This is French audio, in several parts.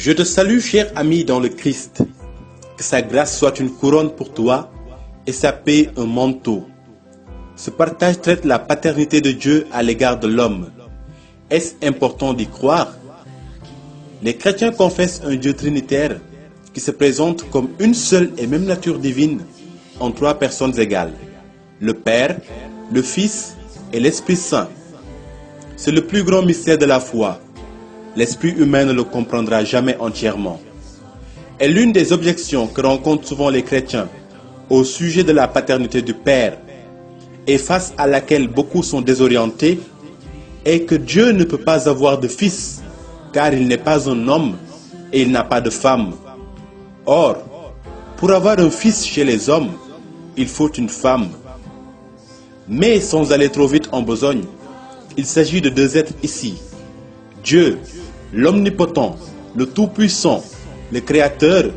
Je te salue, cher ami dans le Christ. Que sa grâce soit une couronne pour toi et sa paix un manteau. Ce partage traite la paternité de Dieu à l'égard de l'homme. Est-ce important d'y croire? Les chrétiens confessent un Dieu trinitaire qui se présente comme une seule et même nature divine en trois personnes égales. Le Père, le Fils et l'Esprit Saint. C'est le plus grand mystère de la foi. L'esprit humain ne le comprendra jamais entièrement. Et l'une des objections que rencontrent souvent les chrétiens au sujet de la paternité du Père, et face à laquelle beaucoup sont désorientés, est que Dieu ne peut pas avoir de fils, car il n'est pas un homme et il n'a pas de femme. Or, pour avoir un fils chez les hommes, il faut une femme. Mais sans aller trop vite en besogne, il s'agit de deux êtres ici. Dieu, l'omnipotent, le tout-puissant, le créateur,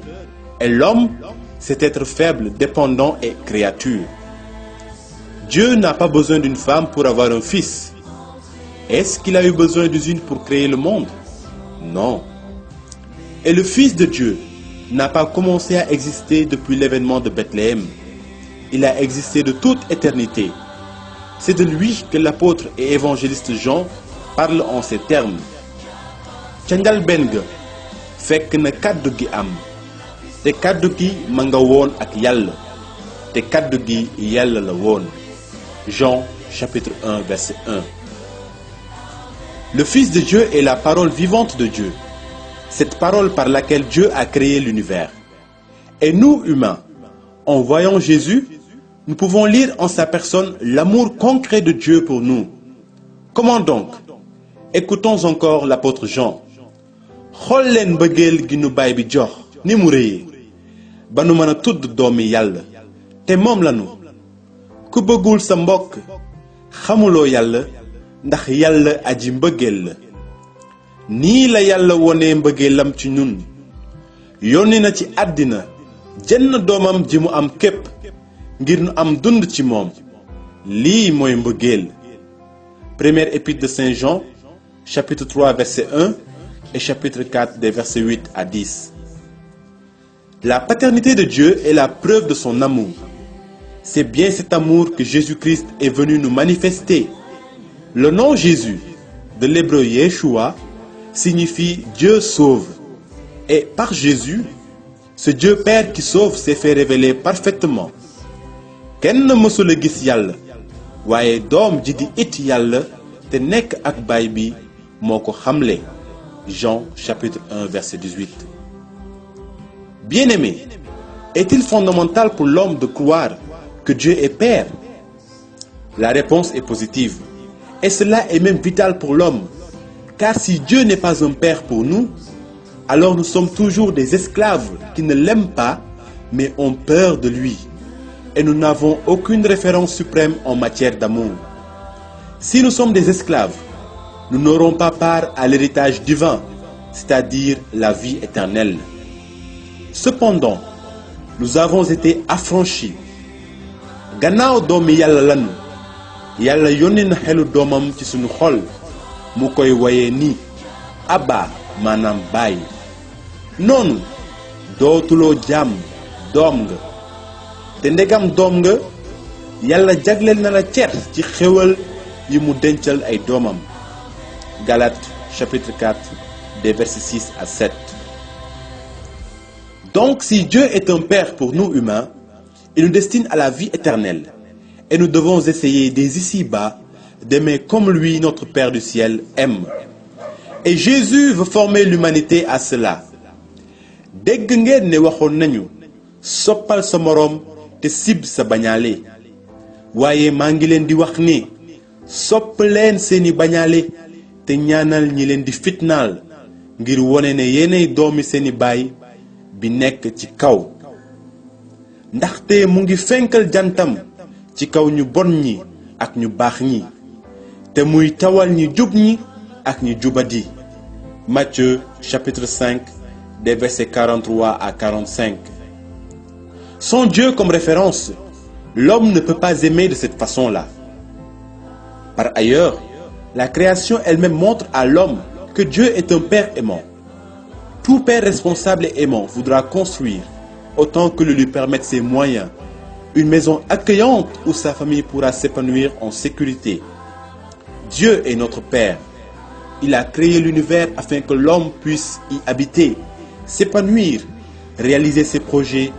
et l'homme, cet être faible, dépendant et créature. Dieu n'a pas besoin d'une femme pour avoir un fils. Est-ce qu'il a eu besoin d'usine pour créer le monde? Non. Et le Fils de Dieu n'a pas commencé à exister depuis l'événement de Bethléem. Il a existé de toute éternité. C'est de lui que l'apôtre et évangéliste Jean parle en ces termes. Ca njalbéen ga fekk na kàddu gi am te kàddu gi ma nga woon ak Yàlla te kàddu gi Yàlla la woon. Jean chapitre 1 verset 1. Le Fils de Dieu est la parole vivante de Dieu, cette parole par laquelle Dieu a créé l'univers. Et nous, humains, en voyant Jésus, nous pouvons lire en sa personne l'amour concret de Dieu pour nous. Comment donc? Écoutons encore l'apôtre Jean. Xool leen mbëggeel gi nu baay bi jox ni mu réyee ba nu mën a tudd doomi Yàlla te moom lanu. Ku bëggul sa mbokk xamuloo Yàlla ndax Yàlla aji mbëggeel la. Nii la Yàlla wone mbëggeelam ci ñun. Yónni na ci àddina jenn doomam ji mu am képp ngir nu am dund ci moom. Lii mooy mbëggeel. Première épître de Saint Jean, chapitre 3 verset 1 et chapitre 4 des versets 8 à 10. La paternité de Dieu est la preuve de son amour. C'est bien cet amour que Jésus-Christ est venu nous manifester. Le nom Jésus, de l'hébreu Yeshua, signifie Dieu sauve. Et par Jésus, ce Dieu Père qui sauve s'est fait révéler parfaitement. Kenn mësula gis Yàlla, waaye doom ji di it Yàlla te nekk ak baay bi moo ko xamle. Jean chapitre 1 verset 18. Bien-aimé, est-il fondamental pour l'homme de croire que Dieu est Père? La réponse est positive. Et cela est même vital pour l'homme. Car si Dieu n'est pas un Père pour nous, alors nous sommes toujours des esclaves qui ne l'aiment pas, mais ont peur de lui. Et nous n'avons aucune référence suprême en matière d'amour. Si nous sommes des esclaves, nous n'aurons pas part à l'héritage divin, c'est-à-dire la vie éternelle. Cependant, nous avons été affranchis. Gannaaw doomi Yàlla lanu, Yàlla yónni na xelu doomam ci sunu xol, mu koy woye ni Abba maanaam baay. Noonu dootuloo jaam, doom nga. Te ndegam doom nga, Yàlla jagleel na la cer ci xéwal yi mu dencal ay doomam. Galates chapitre 4 des versets 6 à 7. Donc si Dieu est un Père pour nous humains, il nous destine à la vie éternelle. Et nous devons essayer dès ici-bas d'aimer comme lui, notre Père du ciel, aime. Et Jésus veut former l'humanité à cela. Dégg ngeen ne waxoon nañu soppal sa moroom te sib sa bañaale. Waaye maa ngi leen di wax ni sopp leen seeni bañaale te ñaanal ñi leen di fitnaal ngir wone ne yéenay doomi seeni baay bi nekk ci kaw. Ndaxte mu ngi fenkal jantam ci kaw ñu bon ñi ak ñu baax ñi te muy tawal ñi jub ñi ak ñi jubadi. Matthieu chapitre 5 des versets 43 à 45. Sans Dieu comme référence, l'homme ne peut pas aimer de cette façon-là. Par ailleurs, la création elle-même montre à l'homme que Dieu est un Père aimant. Tout père responsable et aimant voudra construire, autant que le lui permettent ses moyens, une maison accueillante où sa famille pourra s'épanouir en sécurité. Dieu est notre Père. Il a créé l'univers afin que l'homme puisse y habiter, s'épanouir, réaliser ses projets,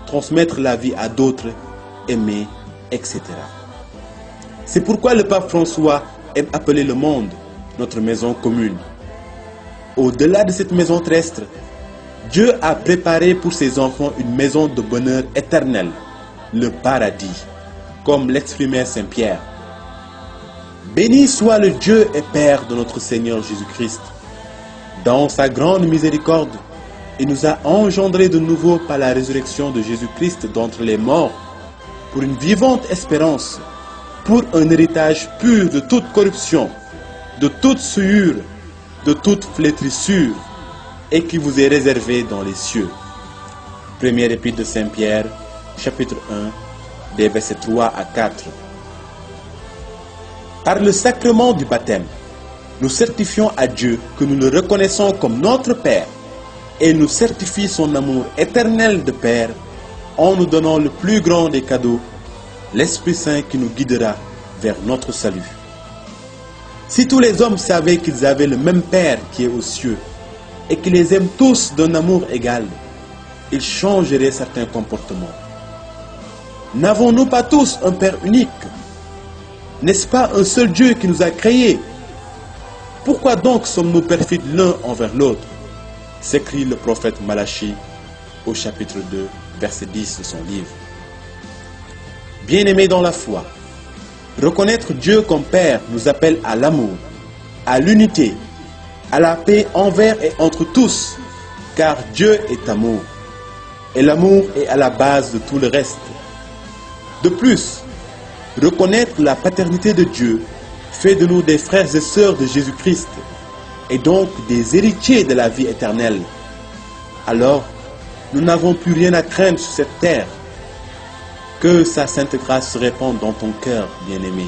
transmettre la vie à d'autres, aimer, etc. C'est pourquoi le pape François aime appeler le monde notre maison commune. Au-delà de cette maison terrestre, Dieu a préparé pour ses enfants une maison de bonheur éternel, le paradis, comme l'exprimait Saint Pierre. Béni soit le Dieu et Père de notre Seigneur Jésus-Christ. Dans sa grande miséricorde, il nous a engendrés de nouveau par la résurrection de Jésus-Christ d'entre les morts, pour une vivante espérance, pour un héritage pur de toute corruption, de toute souillure, de toute flétrissure, et qui vous est réservé dans les cieux. Première épître de Saint Pierre, chapitre 1, des versets 3 à 4. Par le sacrement du baptême, nous certifions à Dieu que nous le reconnaissons comme notre Père, et il nous certifie son amour éternel de Père en nous donnant le plus grand des cadeaux, l'Esprit Saint qui nous guidera vers notre salut. Si tous les hommes savaient qu'ils avaient le même Père qui est aux cieux, et qu'ils les aiment tous d'un amour égal, ils changeraient certains comportements. N'avons-nous pas tous un Père unique? N'est-ce pas un seul Dieu qui nous a créés? Pourquoi donc sommes-nous perfides l'un envers l'autre? S'écrit le prophète Malachie au chapitre 2, verset 10 de son livre. Bien-aimés dans la foi, reconnaître Dieu comme Père nous appelle à l'amour, à l'unité, à la paix envers et entre tous, car Dieu est amour, et l'amour est à la base de tout le reste. De plus, reconnaître la paternité de Dieu fait de nous des frères et sœurs de Jésus-Christ, et donc des héritiers de la vie éternelle. Alors, nous n'avons plus rien à craindre sur cette terre. Que sa sainte grâce se répande dans ton cœur, bien-aimé,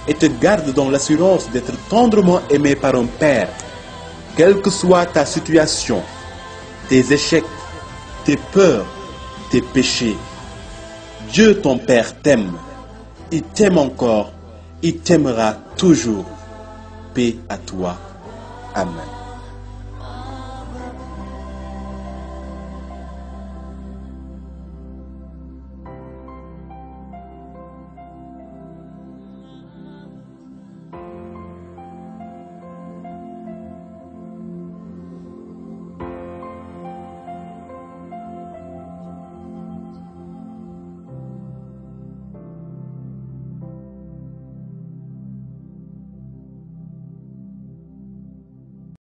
et te garde dans l'assurance d'être tendrement aimé par un Père, quelle que soit ta situation, tes échecs, tes peurs, tes péchés. Dieu ton Père t'aime, il t'aime encore, il t'aimera toujours. Paix à toi. Amen.